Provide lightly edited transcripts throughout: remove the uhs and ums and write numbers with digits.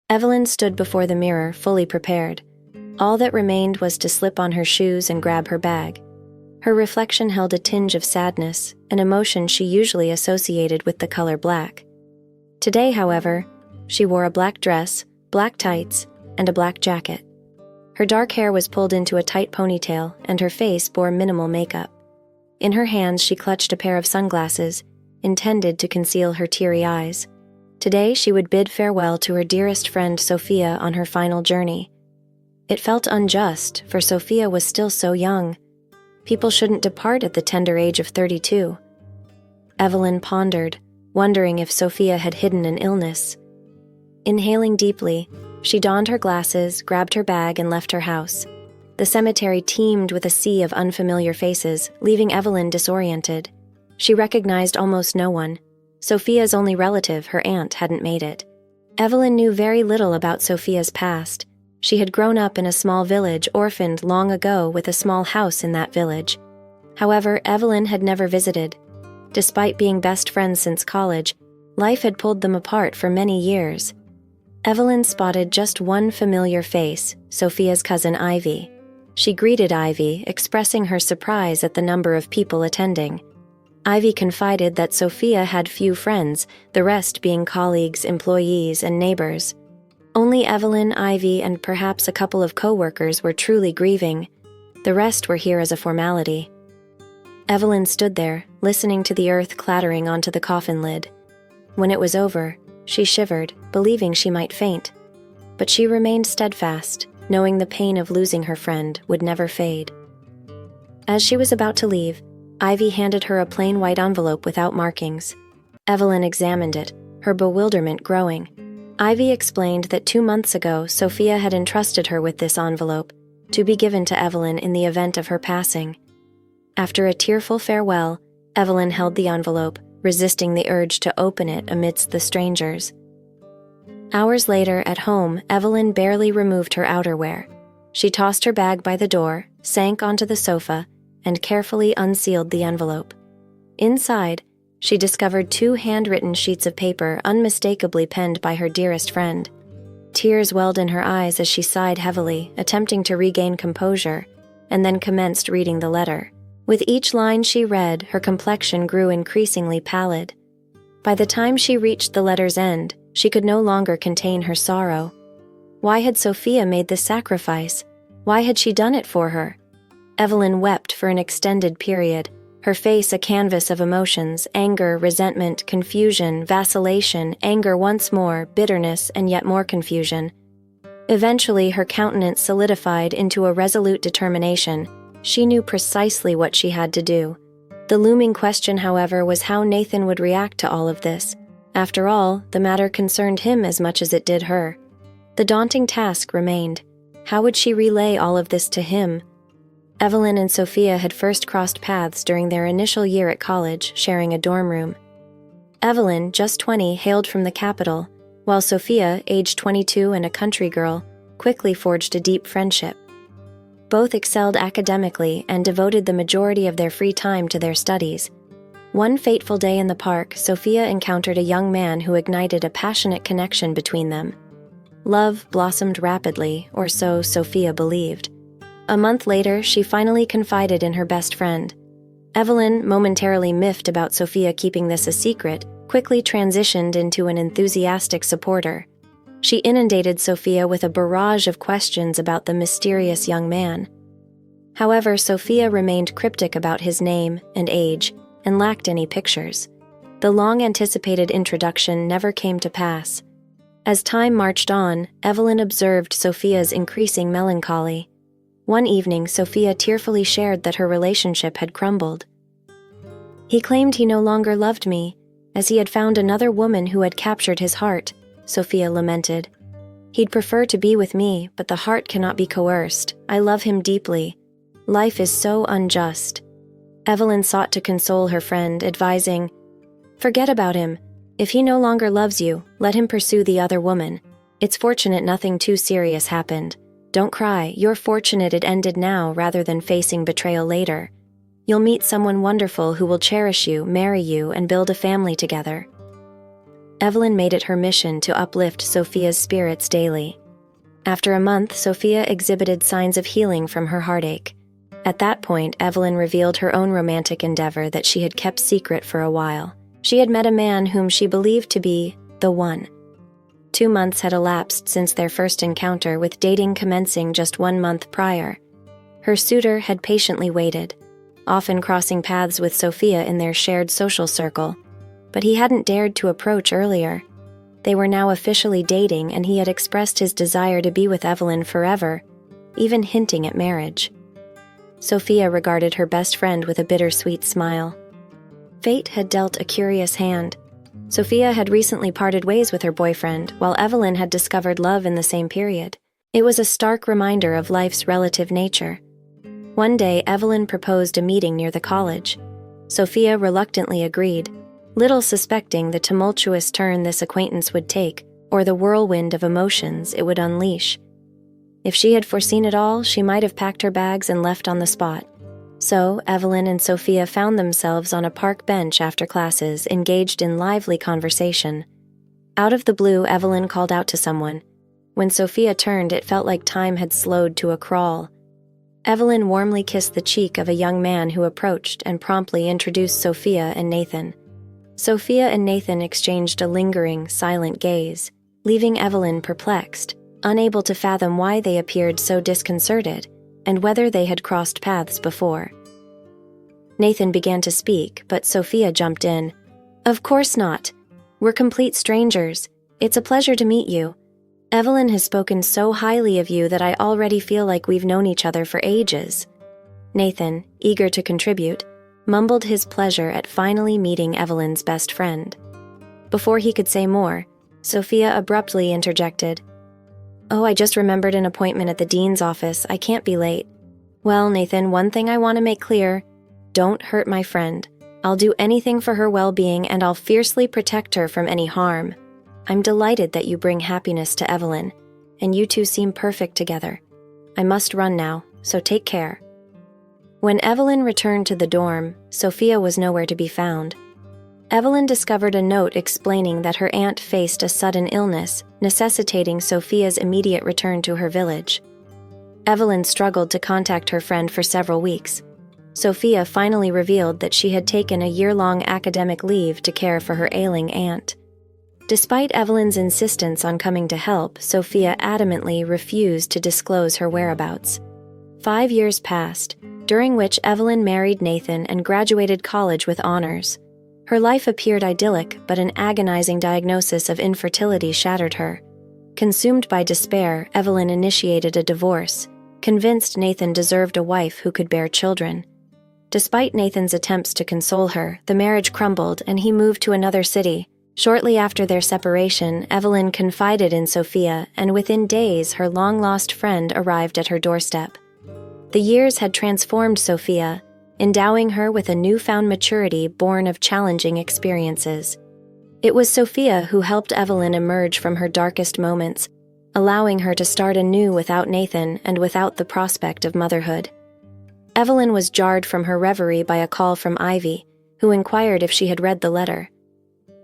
Evelyn stood before the mirror, fully prepared. All that remained was to slip on her shoes and grab her bag. Her reflection held a tinge of sadness, an emotion she usually associated with the color black. Today, however, she wore a black dress, black tights, and a black jacket. Her dark hair was pulled into a tight ponytail, and her face bore minimal makeup. In her hands she clutched a pair of sunglasses, intended to conceal her teary eyes. Today she would bid farewell to her dearest friend Sophia on her final journey. It felt unjust, for Sophia was still so young. People shouldn't depart at the tender age of 32. Evelyn pondered, wondering if Sophia had hidden an illness. Inhaling deeply, she donned her glasses, grabbed her bag, and left her house. The cemetery teemed with a sea of unfamiliar faces, leaving Evelyn disoriented. She recognized almost no one. Sophia's only relative, her aunt, hadn't made it. Evelyn knew very little about Sophia's past. She had grown up in a small village, orphaned long ago, with a small house in that village. However, Evelyn had never visited. Despite being best friends since college, life had pulled them apart for many years. Evelyn spotted just one familiar face, Sophia's cousin Ivy. She greeted Ivy, expressing her surprise at the number of people attending. Ivy confided that Sophia had few friends, the rest being colleagues, employees, and neighbors. Only Evelyn, Ivy, and perhaps a couple of co-workers were truly grieving. The rest were here as a formality. Evelyn stood there, listening to the earth clattering onto the coffin lid. When it was over, she shivered, believing she might faint. But she remained steadfast, knowing the pain of losing her friend would never fade. As she was about to leave, Ivy handed her a plain white envelope without markings. Evelyn examined it, her bewilderment growing. Ivy explained that 2 months ago, Sophia had entrusted her with this envelope, to be given to Evelyn in the event of her passing. After a tearful farewell, Evelyn held the envelope, resisting the urge to open it amidst the strangers. Hours later, at home, Evelyn barely removed her outerwear. She tossed her bag by the door, sank onto the sofa, and carefully unsealed the envelope. Inside, she discovered 2 handwritten sheets of paper unmistakably penned by her dearest friend. Tears welled in her eyes as she sighed heavily, attempting to regain composure, and then commenced reading the letter. With each line she read, her complexion grew increasingly pallid. By the time she reached the letter's end, she could no longer contain her sorrow. Why had Sophia made this sacrifice? Why had she done it for her? Evelyn wept for an extended period, her face a canvas of emotions: anger, resentment, confusion, vacillation, anger once more, bitterness, and yet more confusion. Eventually, her countenance solidified into a resolute determination. She knew precisely what she had to do. The looming question, however, was how Nathan would react to all of this. After all, the matter concerned him as much as it did her. The daunting task remained. How would she relay all of this to him? Evelyn and Sophia had first crossed paths during their initial year at college, sharing a dorm room. Evelyn, just 20, hailed from the capital, while Sophia, aged 22 and a country girl, quickly forged a deep friendship. Both excelled academically and devoted the majority of their free time to their studies. One fateful day in the park, Sophia encountered a young man who ignited a passionate connection between them. Love blossomed rapidly, or so Sophia believed. A month later, she finally confided in her best friend. Evelyn, momentarily miffed about Sophia keeping this a secret, quickly transitioned into an enthusiastic supporter. She inundated Sophia with a barrage of questions about the mysterious young man. However, Sophia remained cryptic about his name and age, and lacked any pictures. The long-anticipated introduction never came to pass. As time marched on, Evelyn observed Sophia's increasing melancholy. One evening, Sophia tearfully shared that her relationship had crumbled. "He claimed he no longer loved me, as he had found another woman who had captured his heart," Sophia lamented. "He'd prefer to be with me, but the heart cannot be coerced. I love him deeply. Life is so unjust." Evelyn sought to console her friend, advising, "Forget about him. If he no longer loves you, let him pursue the other woman. It's fortunate nothing too serious happened. Don't cry, you're fortunate it ended now rather than facing betrayal later. You'll meet someone wonderful who will cherish you, marry you, and build a family together." Evelyn made it her mission to uplift Sophia's spirits daily. After a month, Sophia exhibited signs of healing from her heartache. At that point, Evelyn revealed her own romantic endeavor that she had kept secret for a while. She had met a man whom she believed to be the one. 2 months had elapsed since their first encounter, with dating commencing just 1 month prior. Her suitor had patiently waited, often crossing paths with Sophia in their shared social circle, but he hadn't dared to approach earlier. They were now officially dating, and he had expressed his desire to be with Evelyn forever, even hinting at marriage. Sophia regarded her best friend with a bittersweet smile. Fate had dealt a curious hand. Sophia had recently parted ways with her boyfriend, while Evelyn had discovered love in the same period. It was a stark reminder of life's relative nature. One day, Evelyn proposed a meeting near the college. Sophia reluctantly agreed, little suspecting the tumultuous turn this acquaintance would take, or the whirlwind of emotions it would unleash. If she had foreseen it all, she might have packed her bags and left on the spot. So, Evelyn and Sophia found themselves on a park bench after classes, engaged in lively conversation. Out of the blue, Evelyn called out to someone. When Sophia turned, it felt like time had slowed to a crawl. Evelyn warmly kissed the cheek of a young man who approached and promptly introduced Sophia and Nathan. Sophia and Nathan exchanged a lingering, silent gaze, leaving Evelyn perplexed, unable to fathom why they appeared so disconcerted and whether they had crossed paths before. Nathan began to speak, but Sophia jumped in. "Of course not. We're complete strangers. It's a pleasure to meet you. Evelyn has spoken so highly of you that I already feel like we've known each other for ages." Nathan, eager to contribute, mumbled his pleasure at finally meeting Evelyn's best friend. Before he could say more, Sophia abruptly interjected. "Oh, I just remembered an appointment at the dean's office. I can't be late." "Well, Nathan, one thing I want to make clear. Don't hurt my friend. I'll do anything for her well-being, and I'll fiercely protect her from any harm. I'm delighted that you bring happiness to Evelyn, and you two seem perfect together. I must run now, so take care." When Evelyn returned to the dorm, Sophia was nowhere to be found. Evelyn discovered a note explaining that her aunt faced a sudden illness, necessitating Sophia's immediate return to her village. Evelyn struggled to contact her friend for several weeks. Sophia finally revealed that she had taken a year-long academic leave to care for her ailing aunt. Despite Evelyn's insistence on coming to help, Sophia adamantly refused to disclose her whereabouts. 5 years passed, during which Evelyn married Nathan and graduated college with honors. Her life appeared idyllic, but an agonizing diagnosis of infertility shattered her. Consumed by despair, Evelyn initiated a divorce, convinced Nathan deserved a wife who could bear children. Despite Nathan's attempts to console her, the marriage crumbled and he moved to another city. Shortly after their separation, Evelyn confided in Sophia, and within days her long-lost friend arrived at her doorstep. The years had transformed Sophia, endowing her with a newfound maturity born of challenging experiences. It was Sophia who helped Evelyn emerge from her darkest moments, allowing her to start anew without Nathan and without the prospect of motherhood. Evelyn was jarred from her reverie by a call from Ivy, who inquired if she had read the letter.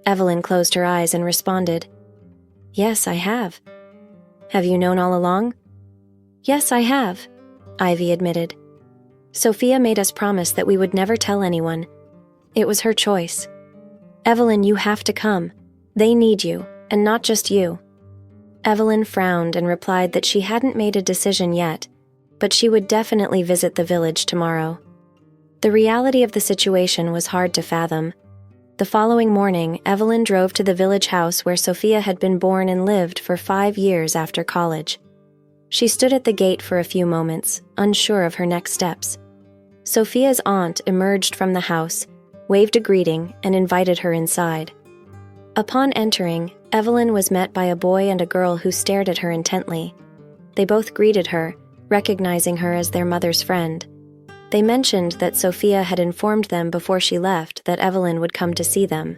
Evelyn closed her eyes and responded, "Yes, I have." "Have you known all along?" "Yes, I have," Ivy admitted. "Sophia made us promise that we would never tell anyone. It was her choice. Evelyn, you have to come. They need you, and not just you." Evelyn frowned and replied that she hadn't made a decision yet, but she would definitely visit the village tomorrow. The reality of the situation was hard to fathom. The following morning, Evelyn drove to the village house where Sophia had been born and lived for 5 years after college. She stood at the gate for a few moments, unsure of her next steps. Sophia's aunt emerged from the house, waved a greeting, and invited her inside. Upon entering, Evelyn was met by a boy and a girl who stared at her intently. They both greeted her, recognizing her as their mother's friend. They mentioned that Sophia had informed them before she left that Evelyn would come to see them.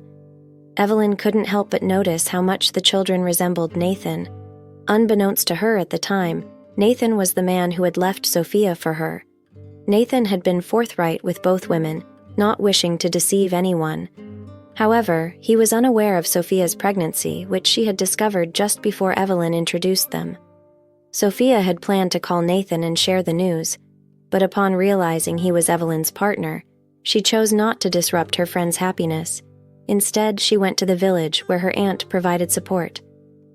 Evelyn couldn't help but notice how much the children resembled Nathan. Unbeknownst to her at the time, Nathan was the man who had left Sophia for her. Nathan had been forthright with both women, not wishing to deceive anyone. However, he was unaware of Sophia's pregnancy, which she had discovered just before Evelyn introduced them. Sophia had planned to call Nathan and share the news, but upon realizing he was Evelyn's partner, she chose not to disrupt her friend's happiness. Instead, she went to the village where her aunt provided support.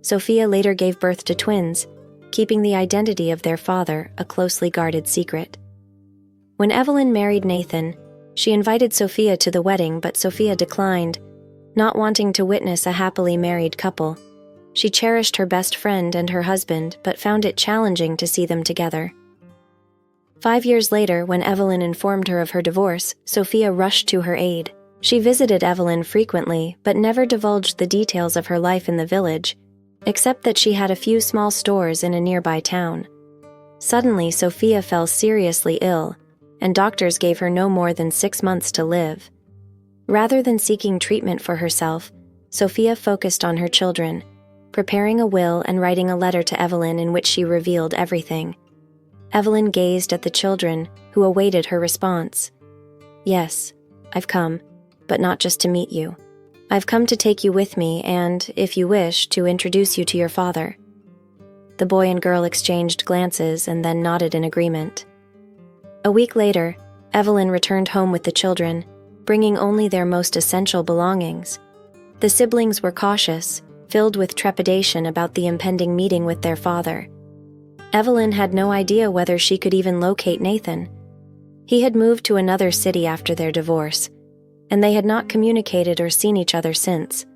Sophia later gave birth to twins, keeping the identity of their father a closely guarded secret. When Evelyn married Nathan, she invited Sophia to the wedding, but Sophia declined, not wanting to witness a happily married couple. She cherished her best friend and her husband, but found it challenging to see them together. 5 years later, when Evelyn informed her of her divorce, Sophia rushed to her aid. She visited Evelyn frequently, but never divulged the details of her life in the village, except that she had a few small stores in a nearby town. Suddenly, Sophia fell seriously ill, and doctors gave her no more than 6 months to live. Rather than seeking treatment for herself, Sophia focused on her children, preparing a will and writing a letter to Evelyn in which she revealed everything. Evelyn gazed at the children, who awaited her response. "Yes, I've come, but not just to meet you. I've come to take you with me and, if you wish, to introduce you to your father." The boy and girl exchanged glances and then nodded in agreement. A week later, Evelyn returned home with the children, bringing only their most essential belongings. The siblings were cautious, filled with trepidation about the impending meeting with their father. Evelyn had no idea whether she could even locate Nathan. He had moved to another city after their divorce, and they had not communicated or seen each other since.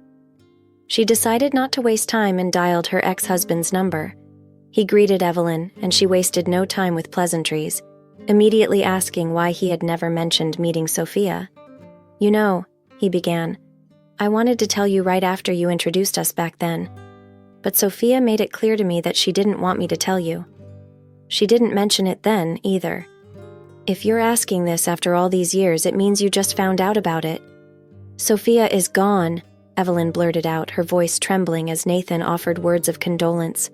She decided not to waste time and dialed her ex-husband's number. He greeted Evelyn, and she wasted no time with pleasantries, immediately asking why he had never mentioned meeting Sophia. "You know," he began, "I wanted to tell you right after you introduced us back then. But Sophia made it clear to me that she didn't want me to tell you. She didn't mention it then, either. If you're asking this after all these years, it means you just found out about it." "Sophia is gone," Evelyn blurted out, her voice trembling as Nathan offered words of condolence.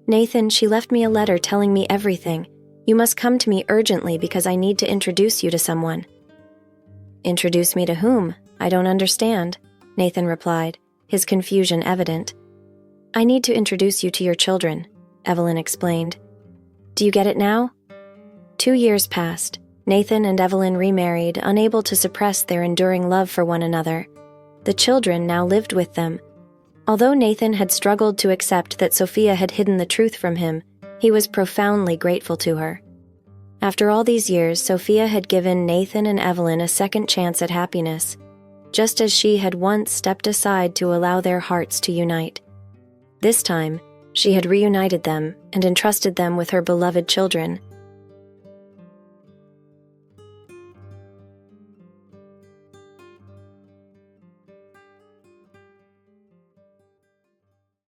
"Nathan, she left me a letter telling me everything. You must come to me urgently because I need to introduce you to someone." "Introduce me to whom? I don't understand," Nathan replied, his confusion evident. "I need to introduce you to your children," Evelyn explained. "Do you get it now?" 2 years passed. Nathan and Evelyn remarried, unable to suppress their enduring love for one another. The children now lived with them. Although Nathan had struggled to accept that Sophia had hidden the truth from him, he was profoundly grateful to her. After all these years, Sophia had given Nathan and Evelyn a second chance at happiness, just as she had once stepped aside to allow their hearts to unite. This time, she had reunited them and entrusted them with her beloved children.